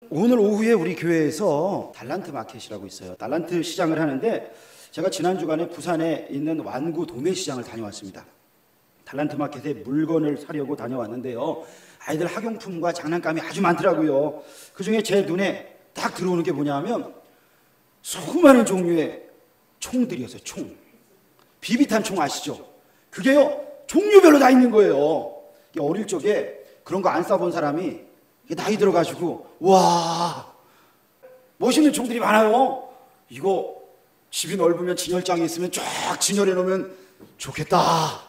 오늘 오후에 우리 교회에서 달란트 마켓이라고 있어요. 달란트 시장을 하는데 제가 지난 주간에 부산에 있는 완구 도매시장을 다녀왔습니다. 달란트 마켓에 물건을 사려고 다녀왔는데요, 아이들 학용품과 장난감이 아주 많더라고요. 그중에 제 눈에 딱 들어오는 게 뭐냐면 수많은 종류의 총들이었어요. 총. 비비탄 총 아시죠? 그게요 종류별로 다 있는 거예요. 어릴 적에 그런 거 안 쏴본 사람이 나이 들어가지고 와 멋있는 총들이 많아요. 이거 집이 넓으면 진열장이 있으면 쫙 진열해 놓으면 좋겠다,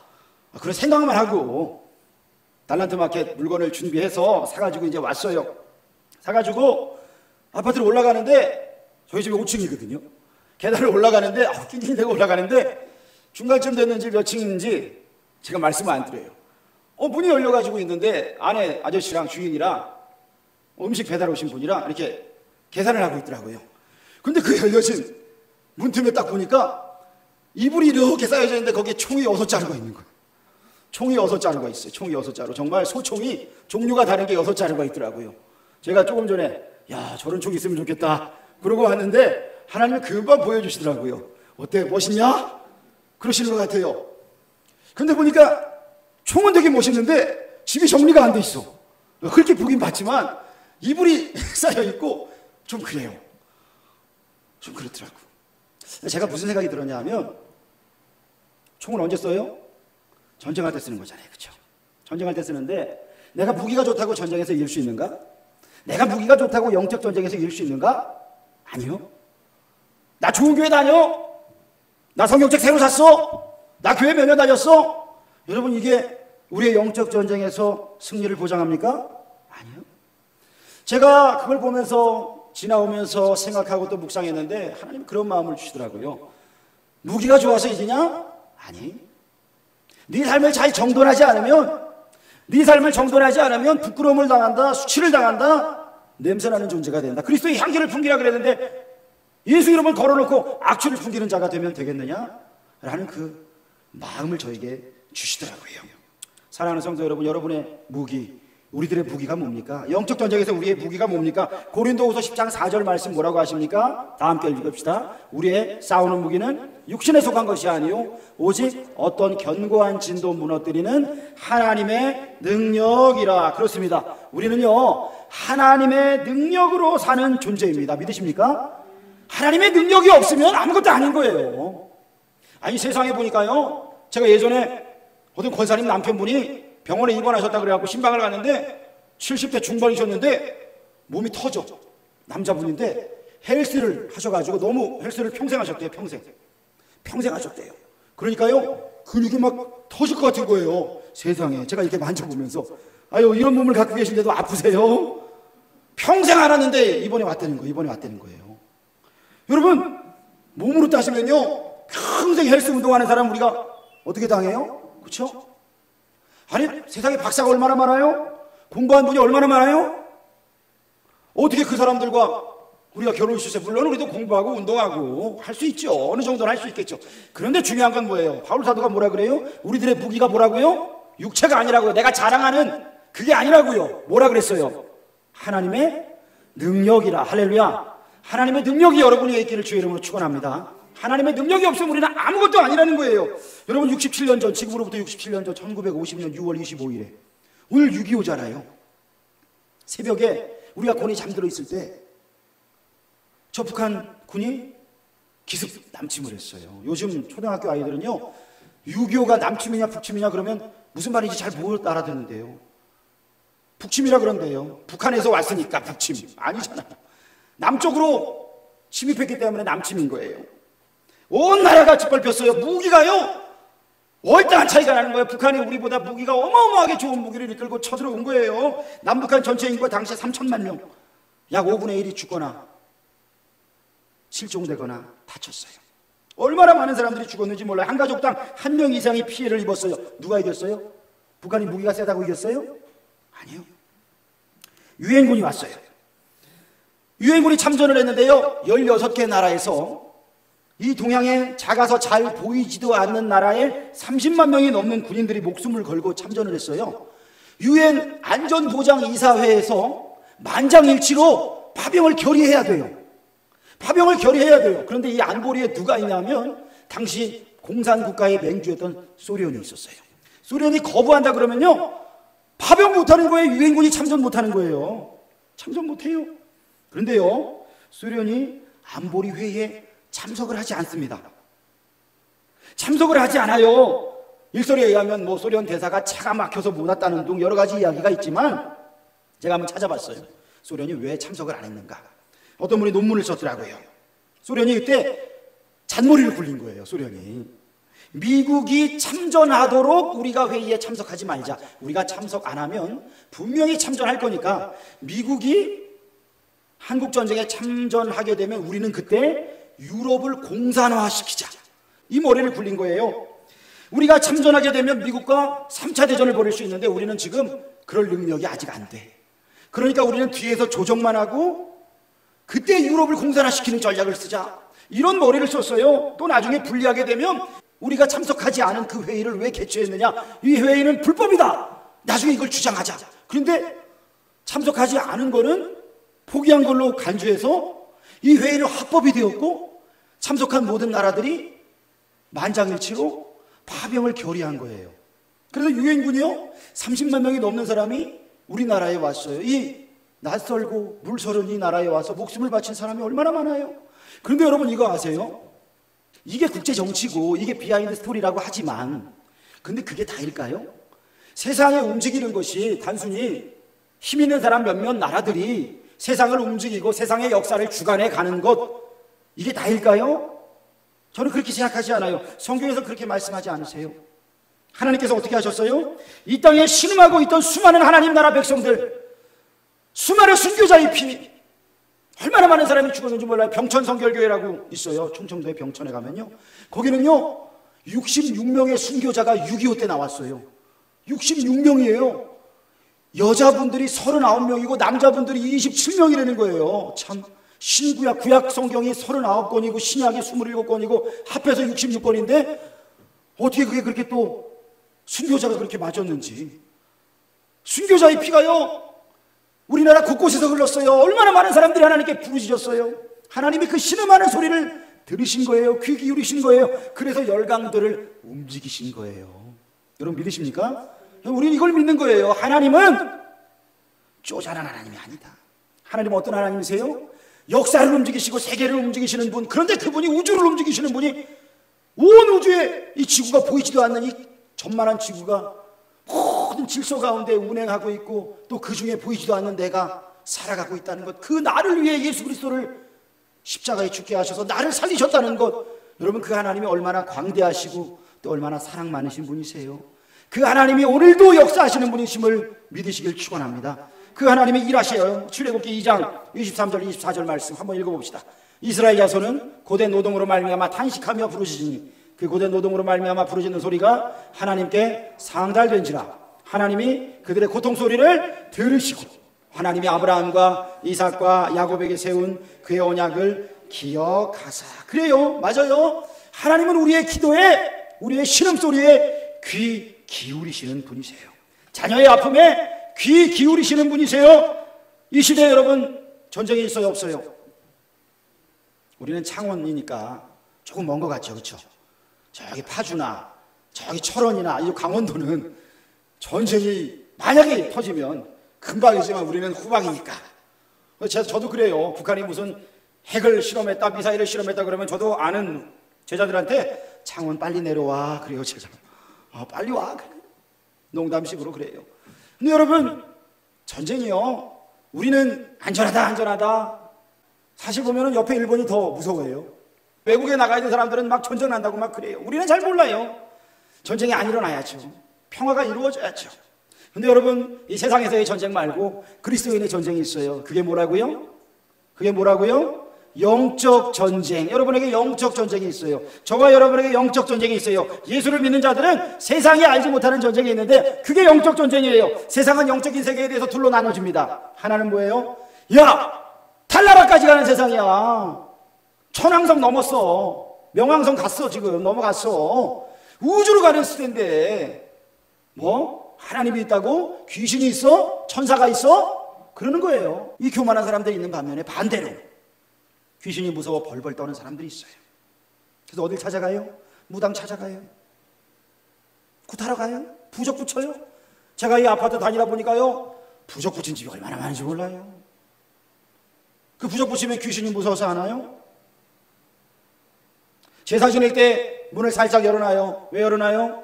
그런 생각만 하고 달란트 마켓 물건을 준비해서 사가지고 이제 왔어요. 사가지고 아파트로 올라가는데 저희 집이 5층이거든요. 계단을 올라가는데 낑낑 대고 올라가는데 중간쯤 됐는지 몇 층인지 제가 말씀을 안 드려요. 문이 열려가지고 있는데 안에 아저씨랑 주인이랑 음식 배달 오신 분이랑 이렇게 계산을 하고 있더라고요. 근데 그 열려진 문틈에 딱 보니까 이불이 이렇게 쌓여져 있는데 거기에 총이 6자루가 있는 거예요. 총이 6자루가 있어요. 총이 6자루. 정말 소총이 종류가 다른 게 6자루가 있더라고요. 제가 조금 전에 야 저런 총 있으면 좋겠다 그러고 왔는데 하나님이 금방 보여주시더라고요. 어때, 멋있냐? 그러시는 것 같아요. 근데 보니까 총은 되게 멋있는데 집이 정리가 안 돼 있어. 그렇게 보긴 봤지만 이불이 쌓여있고 좀 그래요. 좀 그렇더라고. 제가 무슨 생각이 들었냐 하면 총을 언제 써요? 전쟁할 때 쓰는 거잖아요. 그렇죠? 전쟁할 때 쓰는데 내가 무기가 좋다고 전쟁에서 이길 수 있는가? 내가 무기가 좋다고 영적 전쟁에서 이길 수 있는가? 아니요. 나 좋은 교회 다녀? 나 성경책 새로 샀어? 나 교회 몇 년 다녔어? 여러분, 이게 우리의 영적 전쟁에서 승리를 보장합니까? 아니요. 제가 그걸 보면서 지나오면서 생각하고 또 묵상했는데 하나님 그런 마음을 주시더라고요. 무기가 좋아서 이기냐? 아니. 네 삶을 잘 정돈하지 않으면 부끄러움을 당한다, 수치를 당한다, 냄새나는 존재가 된다. 그리스도의 향기를 풍기라 그랬는데 예수 이름을 걸어놓고 악취를 풍기는 자가 되면 되겠느냐? 라는 그 마음을 저에게 주시더라고요. 사랑하는 성도 여러분, 여러분의 무기, 우리들의 무기가 뭡니까? 영적 전쟁에서 우리의 무기가 뭡니까? 고린도후서 10장 4절 말씀 뭐라고 하십니까? 다 함께 읽읍시다. 우리의 싸우는 무기는 육신에 속한 것이 아니요 오직 어떤 견고한 진도 무너뜨리는 하나님의 능력이라. 그렇습니다. 우리는요 하나님의 능력으로 사는 존재입니다. 믿으십니까? 하나님의 능력이 없으면 아무것도 아닌 거예요. 아니, 세상에 보니까요, 제가 예전에 어떤 권사님 남편분이 병원에 입원하셨다 그래갖고 신방을 갔는데 70대 중반이셨는데 몸이 터져. 남자분인데 헬스를 하셔가지고 너무 헬스를 평생 하셨대요. 평생 하셨대요. 그러니까요 근육이 막 터질 것 같은 거예요. 세상에. 제가 이렇게 만져보면서 아유, 이런 몸을 갖고 계신데도 아프세요? 평생 안 하는데 이번에 왔다는 거예요. 여러분, 몸으로 따지면요 평생 헬스 운동하는 사람 우리가 어떻게 당해요? 그렇죠? 아니, 세상에 박사가 얼마나 많아요? 공부한 분이 얼마나 많아요? 어떻게 그 사람들과 우리가 결혼을 시켰어요? 물론 우리도 공부하고 운동하고 할 수 있죠. 어느 정도는 할 수 있겠죠. 그런데 중요한 건 뭐예요? 바울 사도가 뭐라 그래요? 우리들의 무기가 뭐라고요? 육체가 아니라고요. 내가 자랑하는 그게 아니라고요. 뭐라 그랬어요? 하나님의 능력이라. 할렐루야. 하나님의 능력이 여러분에게 있기를 주의 이름으로 축원합니다. 하나님의 능력이 없으면 우리는 아무것도 아니라는 거예요. 여러분, 67년 전, 지금으로부터 67년 전 1950년 6월 25일에 오늘 6.25잖아요. 새벽에 우리가 곤히 잠들어 있을 때 저 북한 군이 기습 남침을 했어요. 요즘 초등학교 아이들은요 6.25가 남침이냐 북침이냐 그러면 무슨 말인지 잘 못 알아듣는데요. 북침이라 그런대요. 북한에서 왔으니까 북침. 아니잖아요. 남쪽으로 침입했기 때문에 남침인 거예요. 온 나라가 짓밟혔어요. 무기가요 월등한 차이가 나는 거예요. 북한이 우리보다 무기가 어마어마하게 좋은 무기를 이끌고 쳐들어온 거예요. 남북한 전체 인구가 당시에 3천만 명, 약 5분의 1이 죽거나 실종되거나 다쳤어요. 얼마나 많은 사람들이 죽었는지 몰라요. 한 가족당 1명 이상이 피해를 입었어요. 누가 이겼어요? 북한이 무기가 세다고 이겼어요? 아니요. 유엔군이 왔어요. 유엔군이 참전을 했는데요 16개 나라에서 이 동양에 작아서 잘 보이지도 않는 나라에 30만 명이 넘는 군인들이 목숨을 걸고 참전을 했어요. 유엔 안전보장이사회에서 만장일치로 파병을 결의해야 돼요. 파병을 결의해야 돼요. 그런데 이 안보리에 누가 있냐면 당시 공산국가의 맹주였던 소련이 있었어요. 소련이 거부한다 그러면요, 파병 못하는 거예요. 유엔군이 참전 못하는 거예요. 참전 못해요. 그런데요, 소련이 안보리 회의에 참석을 하지 않습니다. 참석을 하지 않아요. 일설에 의하면 뭐 소련 대사가 차가 막혀서 못 왔다는 등 여러 가지 이야기가 있지만 제가 한번 찾아봤어요. 소련이 왜 참석을 안 했는가. 어떤 분이 논문을 썼더라고요. 소련이 그때 잔머리를 굴린 거예요. 소련이 미국이 참전하도록 우리가 회의에 참석하지 말자. 우리가 참석 안 하면 분명히 참전할 거니까 미국이 한국전쟁에 참전하게 되면 우리는 그때 유럽을 공산화시키자. 이 머리를 굴린 거예요. 우리가 참전하게 되면 미국과 3차 대전을 벌일 수 있는데 우리는 지금 그럴 능력이 아직 안 돼. 그러니까 우리는 뒤에서 조정만 하고 그때 유럽을 공산화시키는 전략을 쓰자. 이런 머리를 썼어요. 또 나중에 불리하게 되면 우리가 참석하지 않은 그 회의를 왜 개최했느냐. 이 회의는 불법이다. 나중에 이걸 주장하자. 그런데 참석하지 않은 거는 포기한 걸로 간주해서 이 회의는 합법이 되었고 참석한 모든 나라들이 만장일치로 파병을 결의한 거예요. 그래서 유엔군이요 30만 명이 넘는 사람이 우리나라에 왔어요. 이 낯설고 물서른 이 나라에 와서 목숨을 바친 사람이 얼마나 많아요. 그런데 여러분 이거 아세요? 이게 국제 정치고 이게 비하인드 스토리라고 하지만 근데 그게 다일까요? 세상에 움직이는 것이 단순히 힘 있는 사람 몇몇 나라들이 세상을 움직이고 세상의 역사를 주관해 가는 것, 이게 다일까요? 저는 그렇게 생각하지 않아요. 성경에서 그렇게 말씀하지 않으세요. 하나님께서 어떻게 하셨어요? 이 땅에 신음하고 있던 수많은 하나님 나라 백성들, 수많은 순교자의 피, 얼마나 많은 사람이 죽었는지 몰라요. 병천성결교회라고 있어요. 충청도의 병천에 가면요, 거기는요 66명의 순교자가 6.25 때 나왔어요. 66명이에요. 여자분들이 39명이고 남자분들이 27명이라는 거예요. 참, 신구약, 구약 성경이 39권이고 신약이 27권이고 합해서 66권인데 어떻게 그게 그렇게 또 순교자가 그렇게 맞았는지. 순교자의 피가요 우리나라 곳곳에서 흘렀어요. 얼마나 많은 사람들이 하나님께 부르짖었어요. 하나님이 그 신음하는 소리를 들으신 거예요. 귀 기울이신 거예요. 그래서 열강들을 움직이신 거예요. 여러분 믿으십니까? 우리는 이걸 믿는 거예요. 하나님은 쪼잔한 하나님이 아니다. 하나님은 어떤 하나님이세요? 역사를 움직이시고 세계를 움직이시는 분. 그런데 그분이 우주를 움직이시는 분이 온 우주에 이 지구가 보이지도 않는 이 전만한 지구가 모든 질서 가운데 운행하고 있고 또 그 중에 보이지도 않는 내가 살아가고 있다는 것, 그 나를 위해 예수 그리스도를 십자가에 죽게 하셔서 나를 살리셨다는 것, 여러분 그 하나님이 얼마나 광대하시고 또 얼마나 사랑 많으신 분이세요. 그 하나님이 오늘도 역사하시는 분이심을 믿으시길 축원합니다. 그 하나님이 일하셔요. 출애굽기 2장 23절 24절 말씀 한번 읽어봅시다. 이스라엘 자손은 고된 노동으로 말미암아 탄식하며 부르짖으니 그 고된 노동으로 말미암아 부르짖는 소리가 하나님께 상달된지라. 하나님이 그들의 고통 소리를 들으시고 하나님이 아브라함과 이삭과 야곱에게 세운 그의 언약을 기억하사. 그래요, 맞아요. 하나님은 우리의 기도에, 우리의 신음소리에 귀 기울이시는 분이세요. 자녀의 아픔에 귀 기울이시는 분이세요. 이 시대에 여러분 전쟁이 있어요, 없어요? 우리는 창원이니까 조금 먼 것 같죠, 그렇죠? 저기 파주나 저기 철원이나 이 강원도는 전쟁이 만약에 터지면 금방이지만 우리는 후방이니까. 저도 그래요. 북한이 무슨 핵을 실험했다, 미사일을 실험했다 그러면 저도 아는 제자들한테 창원 빨리 내려와 그래요. 제가 빨리 와 그래. 농담식으로 그래요. 근데 여러분 전쟁이요, 우리는 안전하다. 사실 보면 옆에 일본이 더 무서워해요. 외국에 나가 있는 사람들은 막 전쟁 난다고 막 그래요. 우리는 잘 몰라요. 전쟁이 안 일어나야죠. 평화가 이루어져야죠. 근데 여러분 이 세상에서의 전쟁 말고 그리스도인의 전쟁이 있어요. 그게 뭐라고요? 영적 전쟁. 여러분에게 영적 전쟁이 있어요. 저와 여러분에게 영적 전쟁이 있어요. 예수를 믿는 자들은 세상이 알지 못하는 전쟁이 있는데 그게 영적 전쟁이에요. 세상은 영적인 세계에 대해서 둘로 나눠집니다. 하나는 뭐예요? 야, 달나라까지 가는 세상이야. 천왕성 넘었어. 명왕성 갔어. 지금 넘어갔어. 우주로 가는 시대인데 뭐? 하나님이 있다고? 귀신이 있어? 천사가 있어? 그러는 거예요. 이 교만한 사람들이 있는 반면에 반대로 귀신이 무서워 벌벌 떠는 사람들이 있어요. 그래서 어딜 찾아가요? 무당 찾아가요. 굿하러 가요. 부적 붙여요. 제가 이 아파트 다니다 보니까요, 부적 붙인 집이 얼마나 많은지 몰라요. 그 부적 붙이면 귀신이 무서워서 하나요? 제사 지낼 때 문을 살짝 열어놔요. 왜 열어놔요?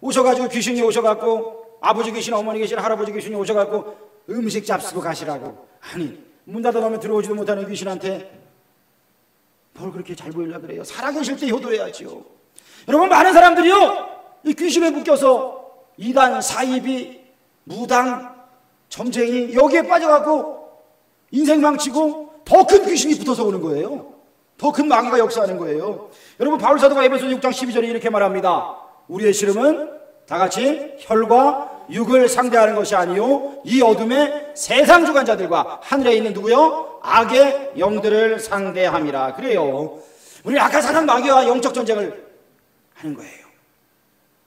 오셔가지고 귀신이 오셔갖고 아버지 귀신, 어머니 귀신, 할아버지 귀신이 오셔갖고 음식 잡수고 가시라고. 아니, 문 닫아놓으면 들어오지도 못하는 귀신한테 뭘 그렇게 잘 보이려고 그래요? 살아계실 때 효도해야지요. 여러분, 많은 사람들이요, 이 귀신에 묶여서 이단, 사이비, 무당, 점쟁이 여기에 빠져갖고 인생 망치고 더 큰 귀신이 붙어서 오는 거예요. 더 큰 마귀가 역사하는 거예요. 여러분, 바울 사도가 에베소 6장 12절에 이렇게 말합니다. 우리의 씨름은 다 같이 혈과 육을 상대하는 것이 아니요 이 어둠의 세상 주관자들과 하늘에 있는 누구요? 악의 영들을 상대함이라. 그래요. 우리 악한 사탄 마귀와 영적 전쟁을 하는 거예요.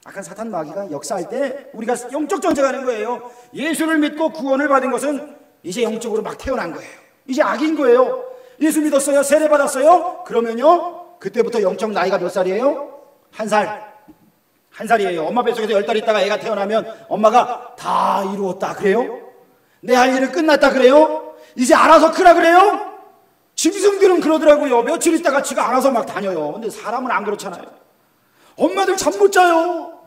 악한 사탄 마귀가 역사할 때 우리가 영적 전쟁하는 거예요. 예수를 믿고 구원을 받은 것은 이제 영적으로 막 태어난 거예요. 이제 악인 거예요. 예수 믿었어요? 세례 받았어요? 그러면요, 그때부터 영적 나이가 몇 살이에요? 한 살이에요. 엄마 뱃속에서 10달 있다가 애가 태어나면 엄마가 다 이루었다 그래요? 내 할 일은 끝났다 그래요? 이제 알아서 크라 그래요? 짐승들은 그러더라고요. 며칠 있다가 지가 알아서 막 다녀요. 근데 사람은 안 그렇잖아요. 엄마들 잠 못 자요.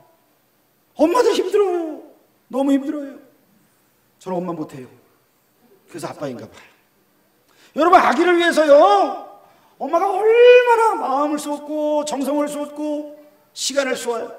엄마들 힘들어요. 너무 힘들어요. 저는 엄마 못해요. 그래서 아빠인가 봐요. 여러분, 아기를 위해서요, 엄마가 얼마나 마음을 쏟고 정성을 쏟고 시간을 쏟아요.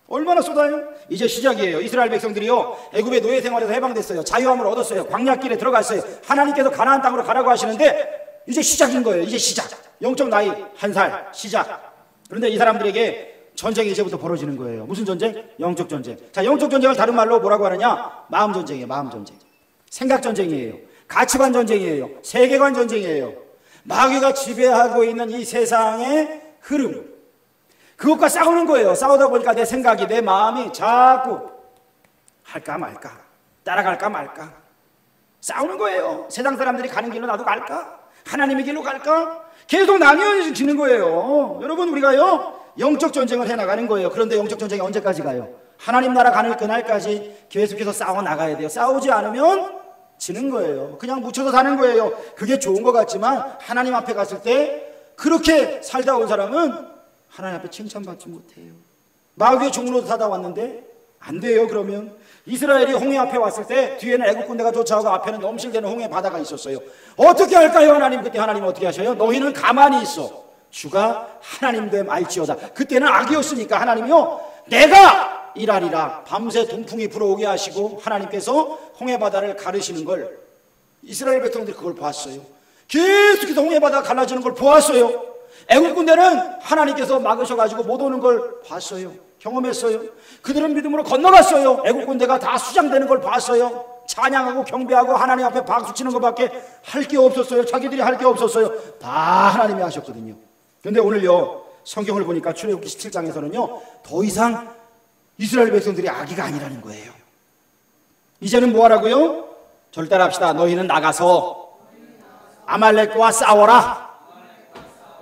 얼마나 쏟아요? 이제 시작이에요. 이스라엘 백성들이요, 애굽의 노예 생활에서 해방됐어요. 자유함을 얻었어요. 광야길에 들어갔어요. 하나님께서 가나안 땅으로 가라고 하시는데 이제 시작인 거예요. 이제 시작. 영적 나이 1살 시작. 그런데 이 사람들에게 전쟁이 이제부터 벌어지는 거예요. 무슨 전쟁? 영적 전쟁. 자, 영적 전쟁을 다른 말로 뭐라고 하느냐? 마음 전쟁이에요. 마음 전쟁. 생각 전쟁이에요. 가치관 전쟁이에요. 세계관 전쟁이에요. 마귀가 지배하고 있는 이 세상의 흐름, 그것과 싸우는 거예요. 싸우다 보니까 내 생각이, 내 마음이 자꾸 할까 말까, 따라갈까 말까 싸우는 거예요. 세상 사람들이 가는 길로 나도 갈까? 하나님의 길로 갈까? 계속 나뉘어지는 거예요. 여러분, 우리가요, 영적 전쟁을 해나가는 거예요. 그런데 영적 전쟁이 언제까지 가요? 하나님 나라 가는 그날까지 계속해서 싸워 나가야 돼요. 싸우지 않으면 지는 거예요. 그냥 묻혀서 사는 거예요. 그게 좋은 것 같지만 하나님 앞에 갔을 때 그렇게 살다 온 사람은 하나님 앞에 칭찬받지 못해요. 마귀의 종으로 사다 왔는데 안 돼요. 그러면 이스라엘이 홍해 앞에 왔을 때 뒤에는 애국 군대가 쫓아오고 앞에는 넘실대는 홍해 바다가 있었어요. 어떻게 할까요? 하나님, 그때 하나님 어떻게 하셔요? 너희는 가만히 있어, 주가 하나님 됨 알지어다. 그때는 악이었으니까 하나님이요, 내가 일하리라. 밤새 동풍이 불어오게 하시고 하나님께서 홍해바다를 가르시는 걸 이스라엘 백성들이 그걸 보았어요. 계속해서 홍해바다가 갈라지는 걸 보았어요. 애국 군대는 하나님께서 막으셔가지고 못 오는 걸 봤어요. 경험했어요. 그들은 믿음으로 건너갔어요. 애국 군대가 다 수장되는 걸 봤어요. 찬양하고 경배하고 하나님 앞에 박수치는 것밖에 할 게 없었어요. 자기들이 할 게 없었어요. 다 하나님이 하셨거든요. 그런데 오늘요, 성경을 보니까 출애굽기 17장에서는요 더 이상 이스라엘 백성들이 악의가 아니라는 거예요. 이제는 뭐 하라고요? 저를 따라합시다. 너희는 나가서 아말렉과 싸워라.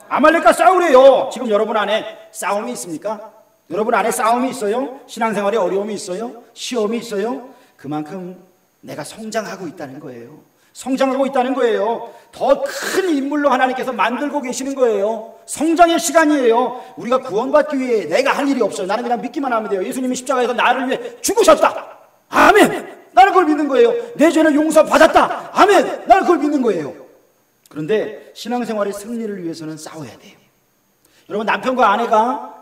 아말렉과 싸우래요. 지금 여러분 안에 싸움이 있습니까? 여러분 안에 싸움이 있어요? 신앙생활에 어려움이 있어요? 시험이 있어요? 그만큼 내가 성장하고 있다는 거예요. 성장하고 있다는 거예요. 더 큰 인물로 하나님께서 만들고 계시는 거예요. 성장의 시간이에요. 우리가 구원받기 위해 내가 할 일이 없어요. 나는 그냥 믿기만 하면 돼요. 예수님이 십자가에서 나를 위해 죽으셨다. 아멘. 나는 그걸 믿는 거예요. 내 죄는 용서받았다. 아멘. 나는 그걸 믿는 거예요. 그런데 신앙생활의 승리를 위해서는 싸워야 돼요. 여러분, 남편과 아내가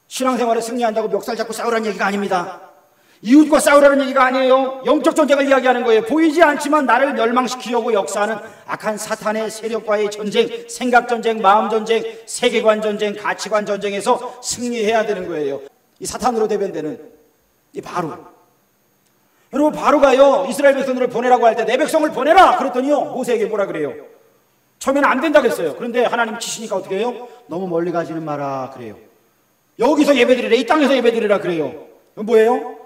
신앙생활에 승리한다고 멱살 잡고 싸우라는 얘기가 아닙니다. 이웃과 싸우라는 얘기가 아니에요. 영적 전쟁을 이야기하는 거예요. 보이지 않지만 나를 멸망시키려고 역사하는 악한 사탄의 세력과의 전쟁, 생각 전쟁, 마음 전쟁, 세계관 전쟁, 가치관 전쟁에서 승리해야 되는 거예요. 이 사탄으로 대변되는 이 바로, 여러분, 바로가요 이스라엘 백성들을 보내라고 할 때 내 백성을 보내라 그랬더니요 모세에게 뭐라 그래요? 처음에는 안 된다 그랬어요. 그런데 하나님 치시니까 어떻게 해요? 너무 멀리 가지는 마라 그래요. 여기서 예배드리라, 이 땅에서 예배드리라 그래요. 그럼 뭐예요?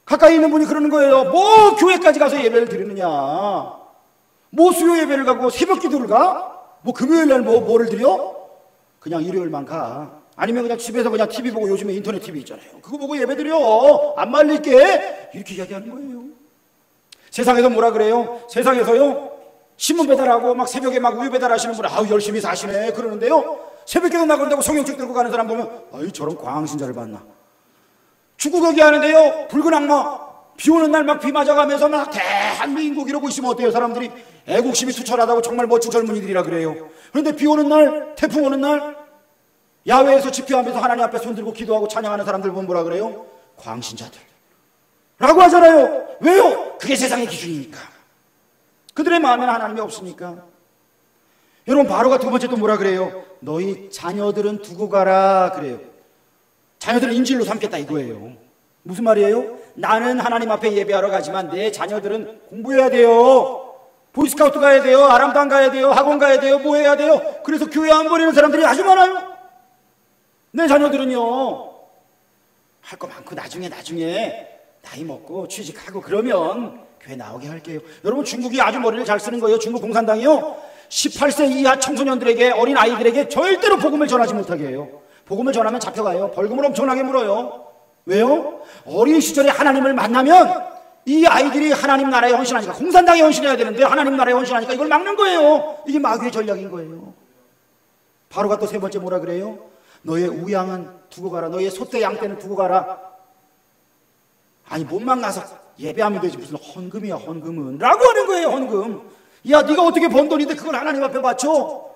가까이 있는 분이 그러는 거예요. 뭐 교회까지 가서 예배를 드리느냐, 뭐 수요 예배를 가고 새벽 기도를 가, 뭐 금요일 날 뭐를 드려? 그냥 일요일만 가. 아니면 그냥 집에서 그냥 TV 보고, 요즘에 인터넷 TV 있잖아요. 그거 보고 예배 드려. 안 말릴게. 이렇게 이야기하는 거예요. 세상에서 뭐라 그래요? 세상에서요, 신문 배달하고 막 새벽에 막 우유 배달하시는 분, 아우 열심히 사시네 그러는데요, 새벽에 나간다고 성경책 들고 가는 사람 보면, 아이 저런 광신자를 봤나. 축구 경기 하는데요, 붉은 악마, 비 오는 날 막 비 맞아가면서 막 대한민국 이러고 있으면 어때요? 사람들이 애국심이 투철하다고 정말 멋진 젊은이들이라 그래요. 그런데 비 오는 날, 태풍 오는 날, 야외에서 집회하면서 하나님 앞에 손들고 기도하고 찬양하는 사람들 보면 뭐라 그래요? 광신자들 라고 하잖아요. 왜요? 그게 세상의 기준이니까. 그들의 마음에는 하나님이 없으니까. 여러분, 바로가 두 번째 또 뭐라 그래요? 너희 자녀들은 두고 가라 그래요. 자녀들은 인질로 삼겠다 이거예요. 무슨 말이에요? 나는 하나님 앞에 예배하러 가지만 내 자녀들은 공부해야 돼요. 보이스카우트 가야 돼요. 아람단 가야 돼요. 학원 가야 돼요. 뭐 해야 돼요? 그래서 교회 안 보내는 사람들이 아주 많아요. 내 자녀들은요, 할 거 많고 나중에 나이 먹고 취직하고 그러면 교회 나오게 할게요. 여러분, 중국이 아주 머리를 잘 쓰는 거예요. 중국 공산당이요, 18세 이하 청소년들에게, 어린 아이들에게 절대로 복음을 전하지 못하게 해요. 복음을 전하면 잡혀가요. 벌금을 엄청나게 물어요. 왜요? 어린 시절에 하나님을 만나면 이 아이들이 하나님 나라에 헌신하니까, 공산당에 헌신해야 되는데 하나님 나라에 헌신하니까 이걸 막는 거예요. 이게 마귀의 전략인 거예요. 바로가 또 세 번째 뭐라 그래요? 너의 우양은 두고 가라. 너의 소떼 양떼는 두고 가라. 아니, 몸만 나서 예배하면 되지 무슨 헌금이야 헌금은, 라고 하는 거예요. 헌금. 야, 네가 어떻게 번 돈인데 그걸 하나님 앞에 바쳐?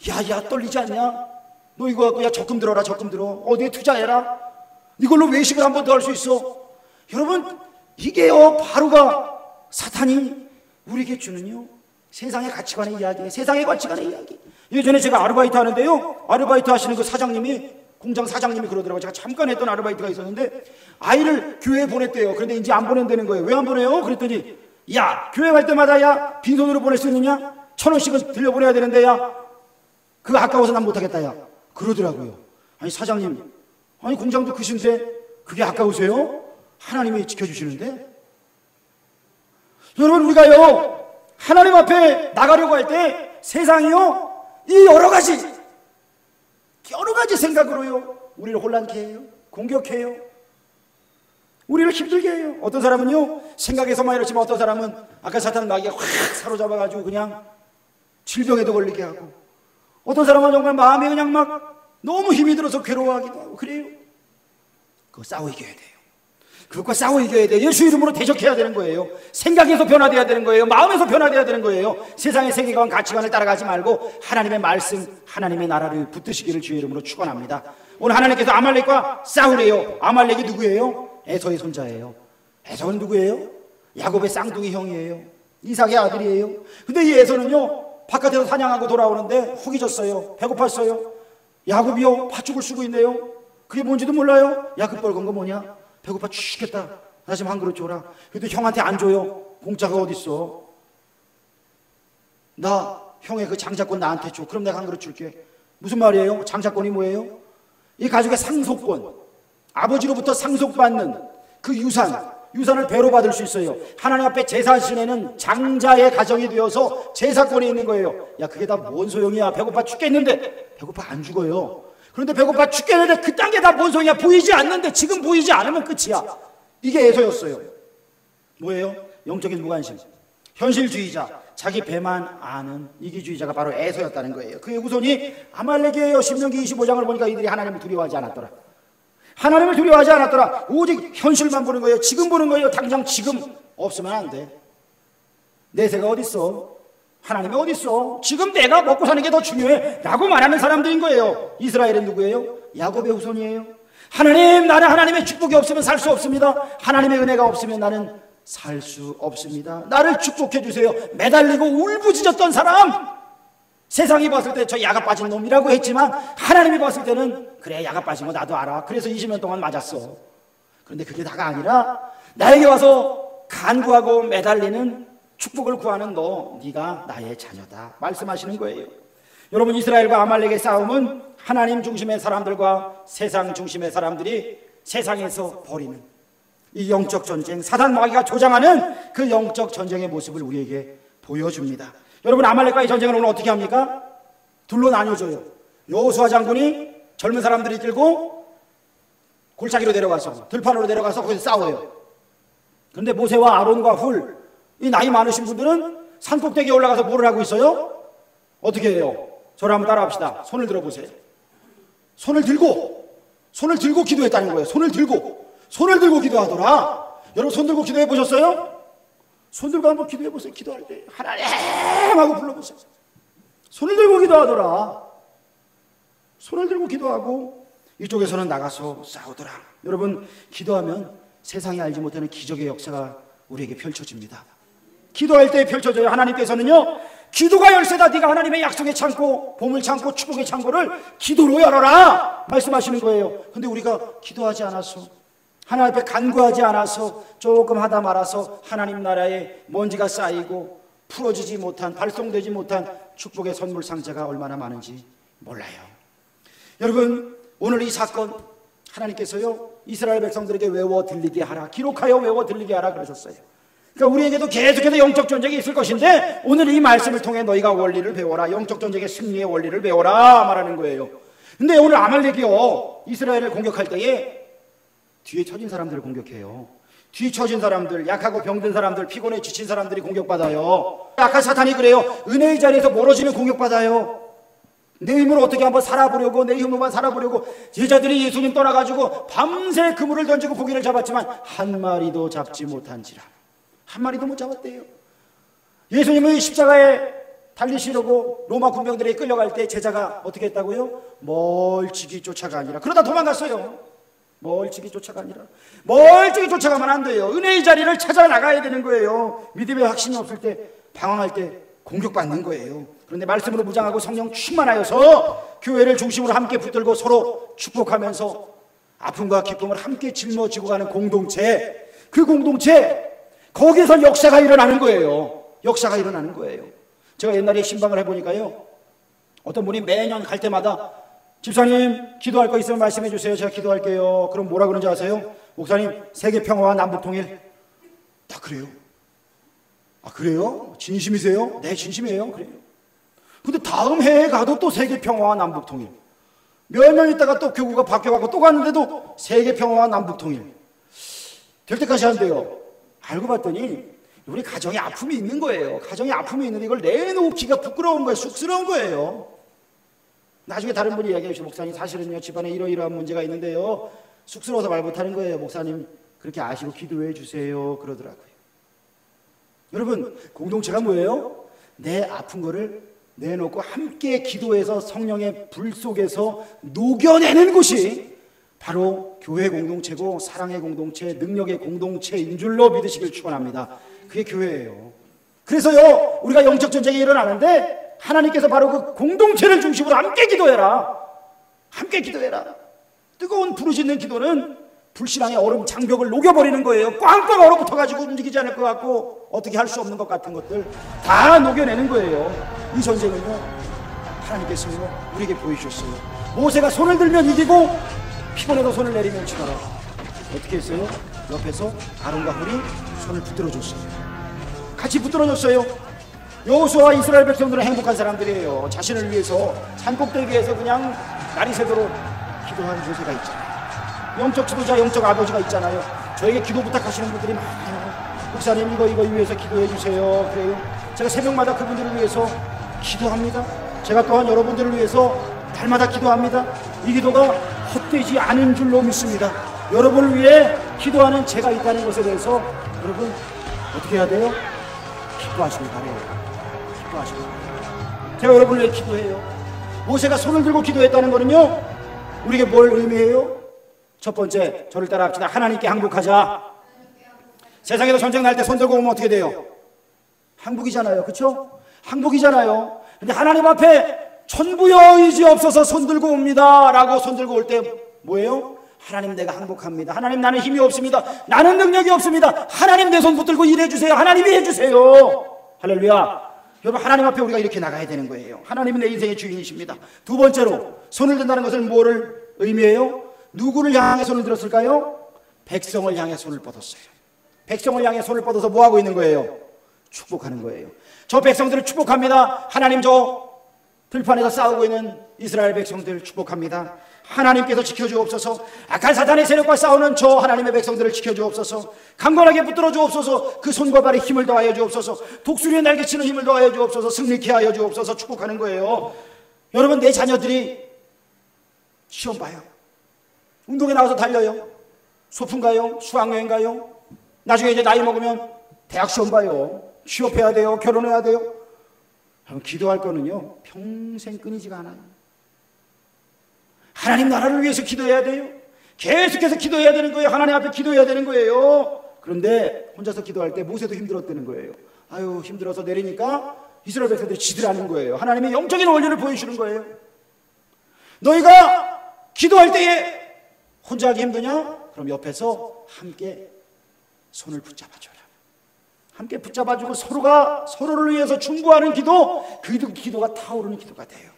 야 떨리지 않냐? 너 이거 갖고 야 적금 들어라. 적금 들어. 어디에 투자해라. 이걸로 외식을 한 번 더 할 수 있어. 여러분, 이게요, 바로가 사탄이 우리에게 주는요, 세상의 가치관의 이야기, 세상의 가치관의 이야기. 예전에 제가 아르바이트 하는데요, 아르바이트 하시는 그 사장님이, 공장 사장님이 그러더라고요. 제가 잠깐 했던 아르바이트가 있었는데 아이를 교회에 보냈대요. 그런데 이제 안 보낸다는 거예요. 왜 안 보내요? 그랬더니, 야, 교회 갈 때마다 야 빈손으로 보낼 수 있느냐? 1,000원씩은 들려보내야 되는데 야 그거 아까워서 난 못하겠다 야 그러더라고요. 아니 사장님, 아니 공장도 크신데 그게 아까우세요? 하나님이 지켜주시는데. 여러분, 우리가요 하나님 앞에 나가려고 할 때 세상이요, 이 여러 가지 생각으로요 우리를 혼란케 해요. 공격해요. 우리를 힘들게 해요. 어떤 사람은요 생각에서만 이렇지만 어떤 사람은 아까 사탄 마귀가 확 사로잡아가지고 그냥 질병에도 걸리게 하고, 어떤 사람은 정말 마음이 그냥 막 너무 힘이 들어서 괴로워하기도 하고 그래요. 그거 싸워 이겨야 돼요. 그것과 싸워 이겨야 돼요. 예수 이름으로 대적해야 되는 거예요. 생각에서 변화돼야 되는 거예요. 마음에서 변화돼야 되는 거예요. 세상의 세계관, 가치관을 따라가지 말고 하나님의 말씀, 하나님의 나라를 붙드시기를 주의 이름으로 축원합니다. 오늘 하나님께서 아말렉과 싸우래요. 아말렉이 누구예요? 에서의 손자예요. 에서는 누구예요? 야곱의 쌍둥이 형이에요. 이삭의 아들이에요. 근데 이 에서는요 바깥에서 사냥하고 돌아오는데 혹이 졌어요. 배고팠어요. 야곱이요 팥죽을 쓰고 있네요. 그게 뭔지도 몰라요. 야, 그 빨간 거 뭐냐? 배고파 죽겠다. 나 좀 한 그릇 줘라. 근데 형한테 안 줘요. 공짜가 어딨어. 나 형의 그 장자권 나한테 줘. 그럼 내가 한 그릇 줄게. 무슨 말이에요? 장자권이 뭐예요? 이 가족의 상속권, 아버지로부터 상속받는 그 유산을 배로 받을 수 있어요. 하나님 앞에 제사 지내는 장자의 가정이 되어서 제사권이 있는 거예요. 야, 그게 다 뭔 소용이야. 배고파 죽겠는데. 배고파 안 죽어요. 그런데 배고파 죽겠는데 그딴 게 다 뭔 소용이야. 보이지 않는데. 지금 보이지 않으면 끝이야. 이게 에서였어요. 뭐예요? 영적인 무관심, 현실주의자, 자기 배만 아는 이기주의자가 바로 에서였다는 거예요. 그의 후손이 아말렉이에요. 신명기 25장을 보니까 이들이 하나님을 두려워하지 않았더라. 하나님을 두려워하지 않았더라. 오직 현실만 보는 거예요. 지금 보는 거예요. 당장 지금 없으면 안 돼. 내세가 어딨어? 하나님이 어딨어? 지금 내가 먹고 사는 게 더 중요해 라고 말하는 사람들인 거예요. 이스라엘은 누구예요? 야곱의 후손이에요. 하나님, 나는 하나님의 축복이 없으면 살 수 없습니다. 하나님의 은혜가 없으면 나는 살 수 없습니다. 나를 축복해 주세요. 매달리고 울부짖었던 사람, 세상이 봤을 때 저 야가 빠진 놈이라고 했지만 하나님이 봤을 때는 그래, 야가 빠진 거 나도 알아. 그래서 20년 동안 맞았어. 그런데 그게 다가 아니라 나에게 와서 간구하고 매달리는, 축복을 구하는 네가 나의 자녀다 말씀하시는 거예요. 여러분, 이스라엘과 아말렉의 싸움은 하나님 중심의 사람들과 세상 중심의 사람들이 세상에서 벌이는, 이 영적 전쟁, 사단 마귀가 조장하는 그 영적 전쟁의 모습을 우리에게 보여줍니다. 여러분, 아말렉과의 전쟁을 오늘 어떻게 합니까? 둘로 나뉘어져요. 여호수아 장군이 젊은 사람들이 들고 골짜기로 내려가서, 들판으로 내려가서 거기서 싸워요. 그런데 모세와 아론과 훌, 이 나이 많으신 분들은 산꼭대기에 올라가서 뭐를 하고 있어요? 어떻게 해요? 저를 한번 따라합시다. 손을 들어보세요. 손을 들고 기도했다는 거예요. 손을 들고 기도하더라. 여러분, 손 들고 기도해 보셨어요? 손 들고 한번 기도해 보세요. 기도할 때 하나님 하고 불러보세요. 손을 들고 기도하더라. 손을 들고 기도하고 이쪽에서는 나가서 싸우더라. 여러분, 기도하면 세상이 알지 못하는 기적의 역사가 우리에게 펼쳐집니다. 기도할 때 펼쳐져요. 하나님께서는요, 기도가 열쇠다. 네가 하나님의 약속의 창고, 보물 창고, 축복의 창고를 기도로 열어라 말씀하시는 거예요. 근데 우리가 기도하지 않아서, 하나님 앞에 간구하지 않아서, 조금 하다 말아서 하나님 나라에 먼지가 쌓이고 풀어지지 못한, 발송되지 못한 축복의 선물 상자가 얼마나 많은지 몰라요. 여러분, 오늘 이 사건, 하나님께서요, 이스라엘 백성들에게 외워 들리게 하라, 기록하여 외워 들리게 하라 그러셨어요. 그러니까 우리에게도 계속해서 영적 전쟁이 있을 것인데, 오늘 이 말씀을 통해 너희가 원리를 배워라, 영적 전쟁의 승리의 원리를 배워라 말하는 거예요. 근데 오늘 아말렉이요, 이스라엘을 공격할 때에 뒤에 처진 사람들을 공격해요. 뒤에 처진 사람들, 약하고 병든 사람들, 피곤해 지친 사람들이 공격받아요. 약한 사탄이 그래요. 은혜의 자리에서 멀어지면 공격받아요. 내 힘으로 어떻게 한번 살아보려고, 내 힘으로만 살아보려고 제자들이 예수님 떠나가지고 밤새 그물을 던지고 고기를 잡았지만 한 마리도 잡지 못한지라. 한 마리도 못 잡았대요. 예수님의 십자가에 달리시려고 로마 군병들에게 끌려갈 때 제자가 어떻게 했다고요? 멀찍이 쫓아가니라. 그러다 도망갔어요. 멀찍이 쫓아가니라. 멀찍이 쫓아가면 안 돼요. 은혜의 자리를 찾아 나가야 되는 거예요. 믿음의 확신이 없을 때, 방황할 때 공격받는 거예요. 그런데 말씀으로 무장하고 성령 충만하여서 교회를 중심으로 함께 붙들고 서로 축복하면서 아픔과 기쁨을 함께 짊어지고 가는 공동체, 그 공동체, 거기에서 역사가 일어나는 거예요. 역사가 일어나는 거예요. 제가 옛날에 신방을 해보니까요, 어떤 분이 매년 갈 때마다 집사님 기도할 거 있으면 말씀해 주세요. 제가 기도할게요. 그럼 뭐라 그러는지 아세요? 목사님, 세계 평화와 남북 통일. 다 그래요. 아, 그래요? 진심이세요? 네, 진심이에요. 그래요. 근데 다음 해에 가도 또 세계 평화와 남북 통일. 몇 년 있다가 또 교구가 바뀌어가고 또 갔는데도 세계 평화와 남북 통일. 될 때까지 한대요. 알고 봤더니 우리 가정에 아픔이 있는 거예요. 가정에 아픔이 있는데 이걸 내놓기가 부끄러운 거예요. 쑥스러운 거예요. 나중에 다른 분이 이야기해 주시죠. 목사님, 사실은요, 집안에 이러이러한 문제가 있는데요, 쑥스러워서 말 못하는 거예요. 목사님, 그렇게 아시고 기도해 주세요. 그러더라고요. 여러분, 공동체가 뭐예요? 내 아픈 거를 내놓고 함께 기도해서 성령의 불 속에서 녹여내는 곳이 바로 교회 공동체고 사랑의 공동체, 능력의 공동체인 줄로 믿으시길 축원합니다. 그게 교회예요. 그래서요, 우리가 영적 전쟁이 일어나는데 하나님께서 바로 그 공동체를 중심으로 함께 기도해라. 함께 기도해라. 뜨거운 부르짖는 기도는 불신앙의 얼음 장벽을 녹여버리는 거예요. 꽝꽝 얼어붙어가지고 움직이지 않을 것 같고 어떻게 할 수 없는 것 같은 것들 다 녹여내는 거예요. 이 전쟁은요, 하나님께서요 우리에게 보여주셨어요. 모세가 손을 들면 이기고 피곤해도 손을 내리면 치더라. 어떻게 했어요? 옆에서 아론과 훌이 손을 붙들어줬어요. 같이 붙들어줬어요. 여호수아와 이스라엘 백성들은 행복한 사람들이에요. 자신을 위해서 산꼭대기에서 그냥 날이 새도록 기도한 모세가 있잖아요. 영적 지도자, 영적 아버지가 있잖아요. 저에게 기도 부탁하시는 분들이 많아요. 목사님, 이거 위해서 기도해 주세요. 그래요. 제가 새벽마다 그분들을 위해서 기도합니다. 제가 또한 여러분들을 위해서 날마다 기도합니다. 이 기도가 헛되지 않은 줄로 믿습니다. 여러분을 위해 기도하는 제가 있다는 것에 대해서 여러분 어떻게 해야 돼요? 기뻐하시길 바래요. 기뻐하시길 바래요. 제가 여러분을 위해 기도해요. 모세가 손을 들고 기도했다는 거는요, 우리에게 뭘 의미해요? 첫 번째, 저를 따라 합시다. 하나님께 항복하자. 세상에서 전쟁 날 때 손 들고 오면 어떻게 돼요? 항복이잖아요. 그렇죠? 항복이잖아요. 근데 하나님 앞에 천부여 의지 없어서 손 들고 옵니다 라고 손 들고 올 때 뭐예요? 하나님, 내가 항복합니다. 하나님, 나는 힘이 없습니다. 나는 능력이 없습니다. 하나님, 내 손 붙들고 일해주세요. 하나님이 해주세요. 할렐루야. 여러분, 하나님 앞에 우리가 이렇게 나가야 되는 거예요. 하나님은 내 인생의 주인이십니다. 두 번째로, 손을 든다는 것은 뭐를 의미해요? 누구를 향해 손을 들었을까요? 백성을 향해 손을 뻗었어요. 백성을 향해 손을 뻗어서 뭐 하고 있는 거예요? 축복하는 거예요. 저 백성들을 축복합니다. 하나님, 저 들판에서 싸우고 있는 이스라엘 백성들 축복합니다. 하나님께서 지켜주옵소서. 악한 사탄의 세력과 싸우는 저 하나님의 백성들을 지켜주옵소서. 강건하게 붙들어 주옵소서. 그 손과 발에 힘을 더하여 주옵소서. 독수리의 날개치는 힘을 더하여 주옵소서. 승리케 하여 주옵소서. 축복하는 거예요. 여러분, 내 자녀들이 시험 봐요. 운동에 나가서 달려요. 소풍 가요. 수학여행 가요. 나중에 이제 나이 먹으면 대학 시험 봐요. 취업해야 돼요. 결혼해야 돼요. 여러분, 기도할 거는요 평생 끊이지가 않아요. 하나님 나라를 위해서 기도해야 돼요. 계속해서 기도해야 되는 거예요. 하나님 앞에 기도해야 되는 거예요. 그런데 혼자서 기도할 때 모세도 힘들었다는 거예요. 아유, 힘들어서 내리니까 이스라엘 백성들이 지들하는 거예요. 하나님의 영적인 원리를 보여주는 거예요. 너희가 기도할 때에 혼자 하기 힘드냐? 그럼 옆에서 함께 손을 붙잡아줘라. 함께 붙잡아주고 서로가 서로를 위해서 중보하는 기도, 그 기도가 타오르는 기도가 돼요.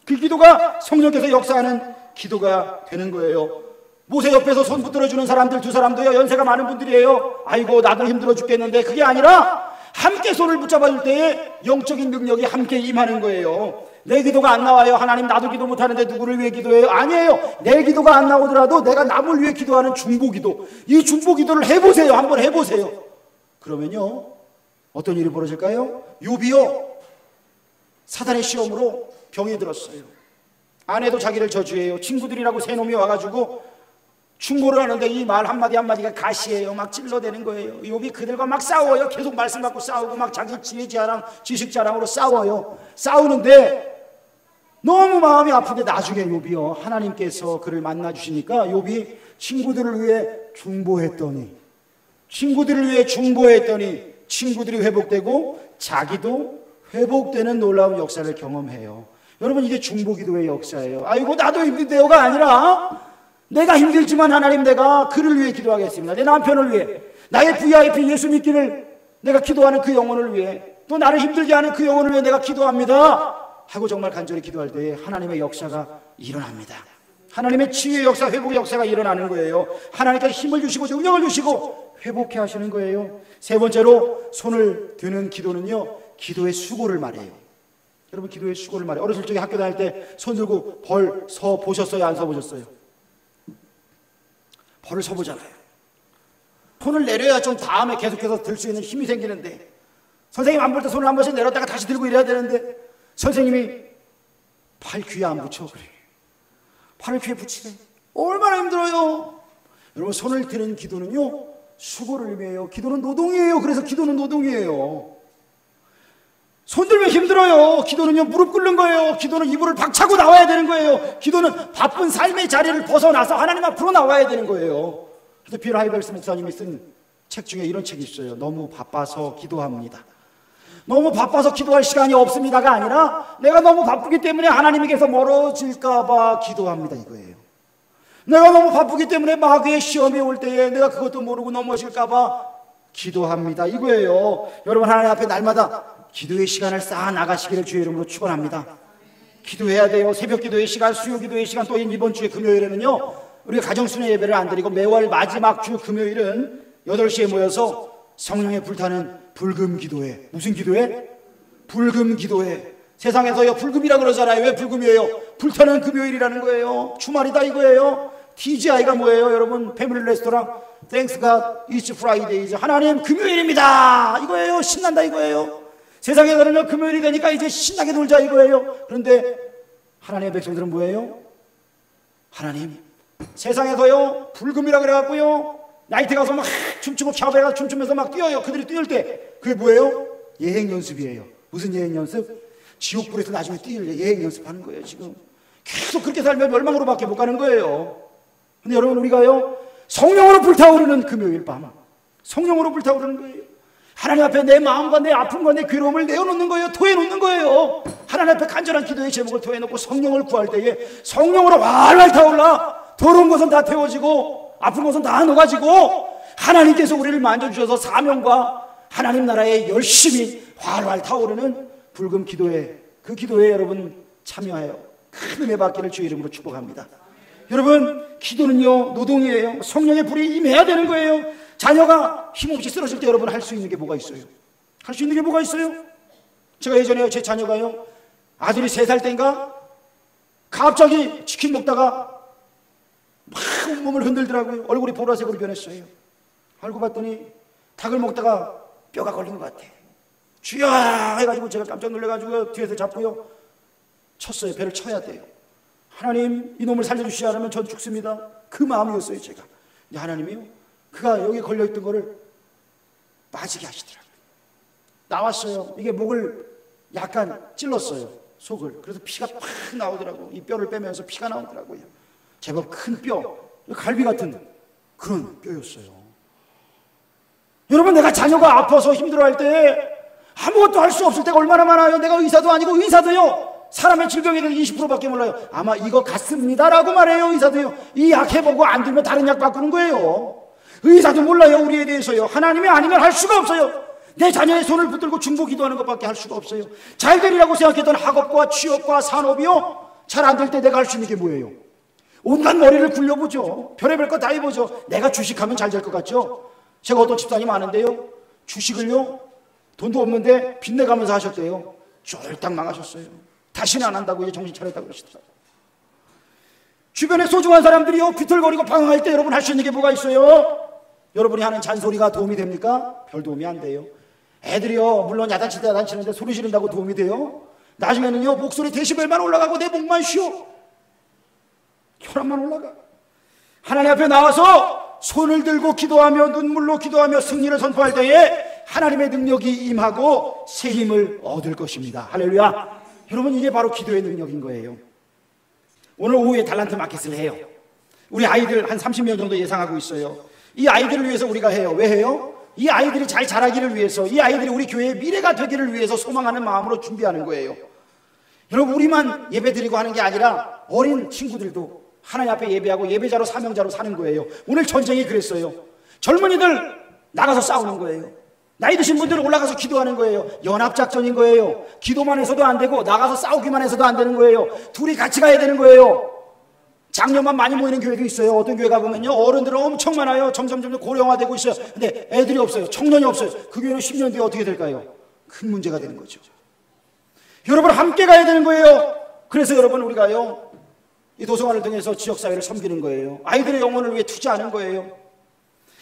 그 기도가 성령께서 역사하는 기도가 되는 거예요. 모세 옆에서 손 붙들어주는 사람들 두 사람도요, 연세가 많은 분들이에요. 아이고, 나도 힘들어 죽겠는데, 그게 아니라 함께 손을 붙잡아줄 때에 영적인 능력이 함께 임하는 거예요. 내 기도가 안 나와요. 하나님, 나도 기도 못하는데 누구를 위해 기도해요? 아니에요. 내 기도가 안 나오더라도 내가 남을 위해 기도하는 중보기도, 이 중보기도를 해보세요. 한번 해보세요. 그러면요 어떤 일이 벌어질까요? 욥이요, 사단의 시험으로 병이 들었어요. 아내도 자기를 저주해요. 친구들이라고 세 놈이 와가지고 충고를 하는데 이 말 한마디 한마디가 가시예요. 막 찔러대는 거예요. 욥이 그들과 막 싸워요. 계속 말씀 갖고 싸우고 막 자기 지혜 자랑, 지식 자랑으로 싸워요. 싸우는데 너무 마음이 아픈데 나중에 욥이요, 하나님께서 그를 만나 주시니까 욥이 친구들을 위해 중보했더니 친구들이 회복되고 자기도 회복되는 놀라운 역사를 경험해요. 여러분, 이게 중보기도의 역사예요. 아이고, 나도 힘든데요가 아니라 내가 힘들지만 하나님, 내가 그를 위해 기도하겠습니다. 내 남편을 위해, 나의 VIP 예수 믿기를 내가 기도하는 그 영혼을 위해, 또 나를 힘들게 하는 그 영혼을 위해 내가 기도합니다 하고 정말 간절히 기도할 때에 하나님의 역사가 일어납니다. 하나님의 치유의 역사, 회복의 역사가 일어나는 거예요. 하나님께서 힘을 주시고 능력을 주시고 회복해 하시는 거예요. 세 번째로 손을 드는 기도는요, 기도의 수고를 말해요. 여러분, 기도의 수고를 말해요. 어렸을 적에 학교 다닐 때 손 들고 벌 서 보셨어요? 안 서 보셨어요? 벌을 서 보잖아요. 손을 내려야 좀 다음에 계속해서 들 수 있는 힘이 생기는데, 선생님 안 볼 때 손을 한 번씩 내렸다가 다시 들고 이래야 되는데 선생님이 팔 귀에 안 붙여. 그래, 팔을 귀에 붙이네. 얼마나 힘들어요. 여러분, 손을 드는 기도는요 수고를 의미해요. 기도는 노동이에요. 그래서 기도는 노동이에요. 손 들면 힘들어요. 기도는요 무릎 꿇는 거예요. 기도는 이불을 박차고 나와야 되는 거예요. 기도는 바쁜 삶의 자리를 벗어나서 하나님 앞으로 나와야 되는 거예요. 그래서 빌 하이벨스 목사님이 쓴 책 중에 이런 책이 있어요. 너무 바빠서 기도합니다. 너무 바빠서 기도할 시간이 없습니다가 아니라 내가 너무 바쁘기 때문에 하나님께서 멀어질까 봐 기도합니다, 이거예요. 내가 너무 바쁘기 때문에 마귀의 시험이 올 때에 내가 그것도 모르고 넘어질까 봐 기도합니다, 이거예요. 여러분, 하나님 앞에 날마다 기도의 시간을 쌓아 나가시기를 주의 이름으로 축원합니다. 기도해야 돼요. 새벽 기도의 시간, 수요 기도의 시간, 또 이번 주에 금요일에는요 우리가 가정순회 예배를 안 드리고 매월 마지막 주 금요일은 8시에 모여서 성령의 불타는 불금 기도회. 무슨 기도회? 불금 기도회. 세상에서요 불금이라 그러잖아요. 왜 불금이에요? 불타는 금요일이라는 거예요. 주말이다 이거예요. TGI가 뭐예요? 여러분, 패밀리 레스토랑 Thanks God It's Friday. 하나님 금요일입니다 이거예요. 신난다 이거예요. 세상에서는요 금요일이 되니까 이제 신나게 놀자 이거예요. 그런데 하나님의 백성들은 뭐예요? 하나님, 세상에서요 불금이라 그래갖고요 나이트 가서 막 춤추고 샤워해 가서 춤추면서 막 뛰어요. 그들이 뛰을 때 그게 뭐예요? 예행 연습이에요. 무슨 예행 연습? 지옥불에서 나중에 뛰을 예행 연습하는 거예요. 지금 계속 그렇게 살면 멸망으로밖에 못 가는 거예요. 근데 여러분, 우리가요 성령으로 불타오르는 금요일 밤, 성령으로 불타오르는 거예요. 하나님 앞에 내 마음과 내 아픔과 내 괴로움을 내어놓는 거예요. 토해놓는 거예요. 하나님 앞에 간절한 기도의 제목을 토해놓고 성령을 구할 때에 성령으로 활활 타올라 더러운 것은 다 태워지고 아픈 것은 다 녹아지고 하나님께서 우리를 만져주셔서 사명과 하나님 나라에 열심히 활활 타오르는 불금 기도회, 그 기도에 여러분 참여하여 큰 은혜 받기를 주의 이름으로 축복합니다. 여러분, 기도는요 노동이에요. 성령의 불이 임해야 되는 거예요. 자녀가 힘없이 쓰러질 때 여러분 할 수 있는 게 뭐가 있어요? 할 수 있는 게 뭐가 있어요? 제가 예전에 제 자녀가요, 아들이 3살 때인가 갑자기 치킨 먹다가 막 온몸을 흔들더라고요. 얼굴이 보라색으로 변했어요. 알고 봤더니 닭을 먹다가 뼈가 걸린 것 같아. 주여 해가지고 제가 깜짝 놀라가지고 뒤에서 잡고요 쳤어요. 배를 쳐야 돼요. 하나님, 이놈을 살려주시지 않으면 전 죽습니다. 그 마음이었어요 제가. 근데 하나님이요, 그가 여기 걸려있던 거를 빠지게 하시더라고요. 나왔어요. 이게 목을 약간 찔렀어요, 속을. 그래서 피가 팍 나오더라고요. 이 뼈를 빼면서 피가 나오더라고요. 제법 큰 뼈, 갈비 같은 그런 뼈였어요. 여러분, 내가 자녀가 아파서 힘들어할 때 아무것도 할 수 없을 때가 얼마나 많아요. 내가 의사도 아니고, 의사도요 사람의 질병에 대해 20%밖에 몰라요. 아마 이거 같습니다 라고 말해요. 의사도요, 이 약 해보고 안 들면 다른 약 바꾸는 거예요. 의사도 몰라요, 우리에 대해서요. 하나님이 아니면 할 수가 없어요. 내 자녀의 손을 붙들고 중보 기도하는 것밖에 할 수가 없어요. 잘 되리라고 생각했던 학업과 취업과 산업이요, 잘 안 될 때 내가 할 수 있는 게 뭐예요? 온갖 머리를 굴려보죠. 별의별 거 다 해보죠. 내가 주식하면 잘 될 것 같죠? 제가 어떤 집사님 아는데요, 주식을요 돈도 없는데 빚내가면서 하셨대요. 쫄딱 망하셨어요. 다시는 안 한다고 이제 정신 차렸다고 그러시더라고요. 주변에 소중한 사람들이요 비틀거리고 방황할 때 여러분 할 수 있는 게 뭐가 있어요? 여러분이 하는 잔소리가 도움이 됩니까? 별 도움이 안 돼요. 애들이요 물론 야단칠 때 야단치는데 소리 지른다고 도움이 돼요? 나중에는요 목소리 데시벨만 올라가고 내 목만 쉬어, 혈압만 올라가. 하나님 앞에 나와서 손을 들고 기도하며 눈물로 기도하며 승리를 선포할 때에 하나님의 능력이 임하고 새 힘을 얻을 것입니다. 할렐루야. 여러분, 이게 바로 기도의 능력인 거예요. 오늘 오후에 달란트 마켓을 해요. 우리 아이들 한 30명 정도 예상하고 있어요. 이 아이들을 위해서 우리가 해요. 왜 해요? 이 아이들이 잘 자라기를 위해서, 이 아이들이 우리 교회의 미래가 되기를 위해서 소망하는 마음으로 준비하는 거예요. 여러분, 우리만 예배드리고 하는 게 아니라 어린 친구들도 하나님 앞에 예배하고 예배자로 사명자로 사는 거예요. 오늘 전쟁이 그랬어요. 젊은이들 나가서 싸우는 거예요. 나이 드신 분들은 올라가서 기도하는 거예요. 연합작전인 거예요. 기도만 해서도 안 되고 나가서 싸우기만 해서도 안 되는 거예요. 둘이 같이 가야 되는 거예요. 장년만 많이 모이는 교회도 있어요. 어떤 교회 가보면요 어른들은 엄청 많아요. 점점 고령화되고 있어요. 근데 애들이 없어요. 청년이 없어요. 그 교회는 10년 뒤에 어떻게 될까요? 큰 문제가 되는 거죠. 여러분, 함께 가야 되는 거예요. 그래서 여러분, 우리가요 이 도서관을 통해서 지역사회를 섬기는 거예요. 아이들의 영혼을 위해 투자하는 거예요.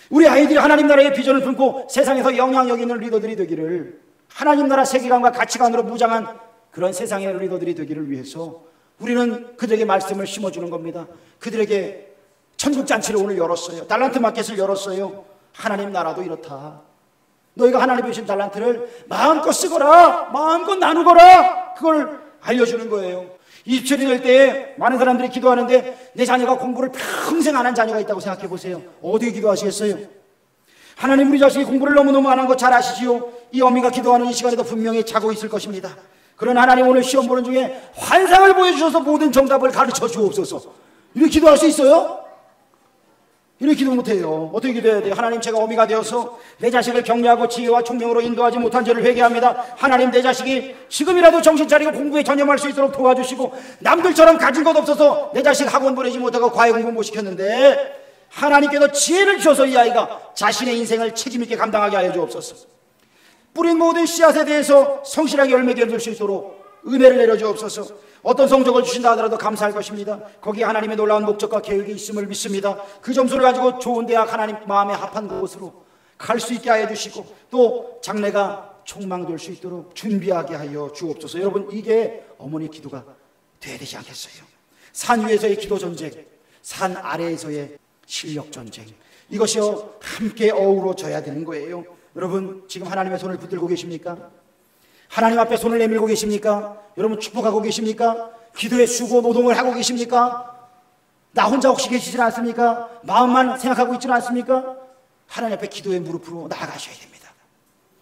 우리 아이들이 하나님 나라의 비전을 품고 세상에서 영향력 있는 리더들이 되기를, 하나님 나라 세계관과 가치관으로 무장한 그런 세상의 리더들이 되기를 위해서 우리는 그들에게 말씀을 심어주는 겁니다. 그들에게 천국잔치를 오늘 열었어요. 달란트 마켓을 열었어요. 하나님 나라도 이렇다. 너희가 하나님이 주신 달란트를 마음껏 쓰거라, 마음껏 나누거라, 그걸 알려주는 거예요. 27일 될 때에 많은 사람들이 기도하는데 내 자녀가 공부를 평생 안 한 자녀가 있다고 생각해 보세요. 어디에 기도하시겠어요? 하나님, 우리 자식이 공부를 너무너무 안 한 거 잘 아시지요? 이 어미가 기도하는 이 시간에도 분명히 자고 있을 것입니다. 그러나 하나님, 오늘 시험 보는 중에 환상을 보여주셔서 모든 정답을 가르쳐 주옵소서. 이렇게 기도할 수 있어요? 이렇게 기도 못해요. 어떻게 기도해야 돼요? 하나님, 제가 어미가 되어서 내 자식을 격려하고 지혜와 총명으로 인도하지 못한 죄를 회개합니다. 하나님, 내 자식이 지금이라도 정신 차리고 공부에 전념할 수 있도록 도와주시고, 남들처럼 가진 것 없어서 내 자식 학원 보내지 못하고 과외 공부 못 시켰는데 하나님께서 지혜를 주셔서 이 아이가 자신의 인생을 책임있게 감당하게 하여 주옵소서. 뿌린 모든 씨앗에 대해서 성실하게 열매게 얻을 수 있도록 은혜를 내려주옵소서. 어떤 성적을 주신다 하더라도 감사할 것입니다. 거기에 하나님의 놀라운 목적과 계획이 있음을 믿습니다. 그 점수를 가지고 좋은 대학, 하나님 마음에 합한 곳으로 갈 수 있게 하여 주시고, 또 장래가 촉망될 수 있도록 준비하게 하여 주옵소서. 여러분, 이게 어머니 기도가 돼야 되지 않겠어요? 산 위에서의 기도 전쟁, 산 아래에서의 실력 전쟁, 이것이요 함께 어우러져야 되는 거예요. 여러분, 지금 하나님의 손을 붙들고 계십니까? 하나님 앞에 손을 내밀고 계십니까? 여러분, 축복하고 계십니까? 기도의 수고 노동을 하고 계십니까? 나 혼자 혹시 계시지 않습니까? 마음만 생각하고 있지는 않습니까? 하나님 앞에 기도의 무릎으로 나아가셔야 됩니다.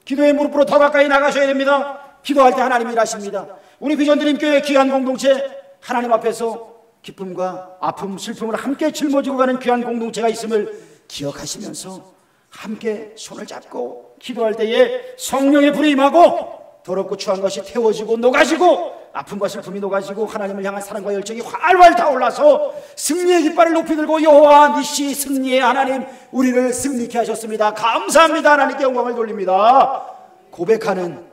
기도의 무릎으로 더 가까이 나가셔야 됩니다. 기도할 때 하나님이 일하십니다. 우리 비전드림교회 귀한 공동체, 하나님 앞에서 기쁨과 아픔, 슬픔을 함께 짊어지고 가는 귀한 공동체가 있음을 기억하시면서 함께 손을 잡고 기도할 때에 성령의 불이 임하고 더럽고 추한 것이 태워지고 녹아지고 아픔과 슬픔이 녹아지고 하나님을 향한 사랑과 열정이 활활 타올라서 승리의 깃발을 높이 들고 여호와 니시 승리의 하나님 우리를 승리케 하셨습니다. 감사합니다. 하나님께 영광을 돌립니다. 고백하는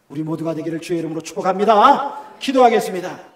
우리 모두가 되기를 주의 이름으로 축복합니다. 기도하겠습니다.